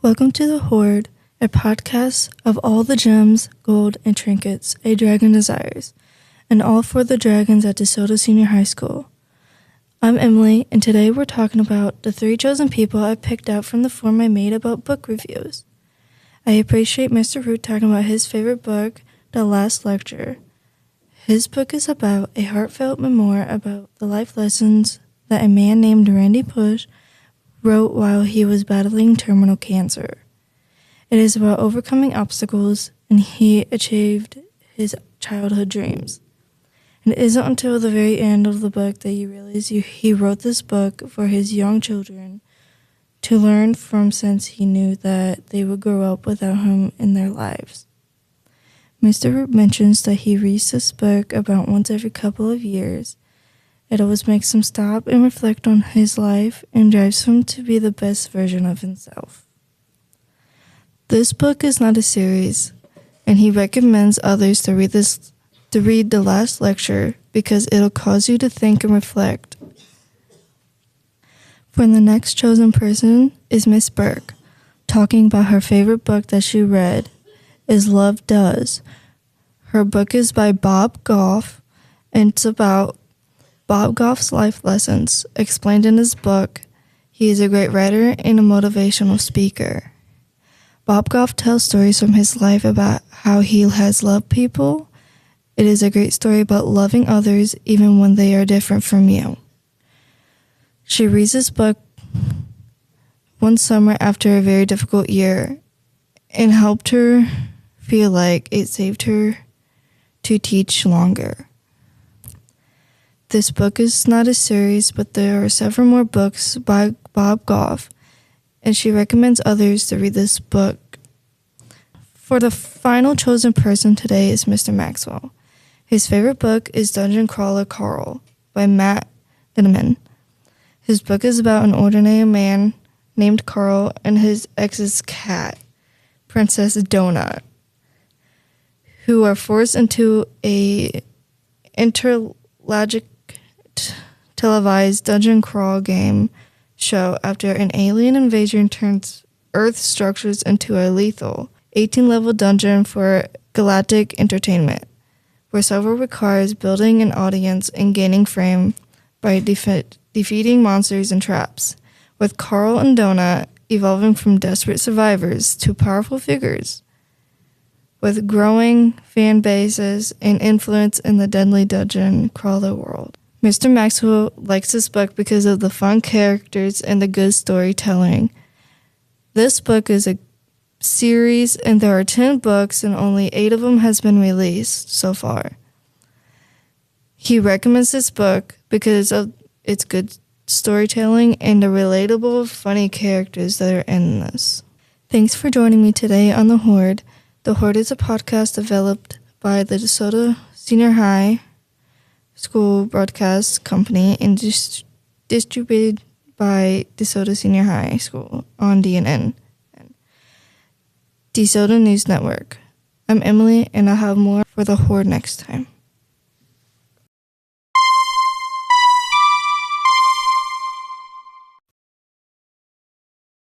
Welcome to the Hoard, a podcast of all the gems, gold, and trinkets a dragon desires, and all for the dragons at DeSoto Senior High School. I'm Emmalee, and today we're talking about the 3 chosen people I picked out from the form I made about book reviews. I appreciate Mr. Root talking about his favorite book, The Last Lecture. His book is about a heartfelt memoir about the life lessons that a man named Randy Push wrote while he was battling terminal cancer. It is about overcoming obstacles, and he achieved his childhood dreams. And it isn't until the very end of the book that you realize he wrote this book for his young children to learn from, since he knew that they would grow up without him in their lives. Mr. Root mentions that he reads this book about once every couple of years. It always makes him stop and reflect on his life and drives him to be the best version of himself. This book is not a series, and he recommends others to read The Last Lecture because it'll cause you to think and reflect. For the next chosen person is Miss Burke, talking about her favorite book that she read is Love Does. Her book is by Bob Goff, and it's about Bob Goff's life lessons explained in his book. He is a great writer and a motivational speaker. Bob Goff tells stories from his life about how he has loved people. It is a great story about loving others even when they are different from you. She reads this book one summer after a very difficult year and helped her feel like it saved her to teach longer. This book is not a series, but there are several more books by Bob Goff, and she recommends others to read this book. For the final chosen person today is Mr. Maxwell. His favorite book is Dungeon Crawler Carl by Matt Linneman. His book is about an ordinary man named Carl and his ex's cat, Princess Donut, who are forced into a intergalactic televised dungeon crawl game show after an alien invasion turns Earth structures into a lethal 18-level dungeon for galactic entertainment, where several requires building an audience and gaining fame by defeating monsters and traps, with Carl and Donut evolving from desperate survivors to powerful figures with growing fan bases and influence in the deadly dungeon crawler world. Mr. Maxwell likes this book because of the fun characters and the good storytelling. This book is a series, and there are 10 books, and only 8 of them has been released so far. He recommends this book because of its good storytelling and the relatable, funny characters that are in this. Thanks for joining me today on The Hoard. The Hoard is a podcast developed by the DeSoto Senior High School Broadcast Company and distributed by DeSoto Senior High School on DNN, DeSoto News Network. I'm Emmalee, and I'll have more for The Hoard next time.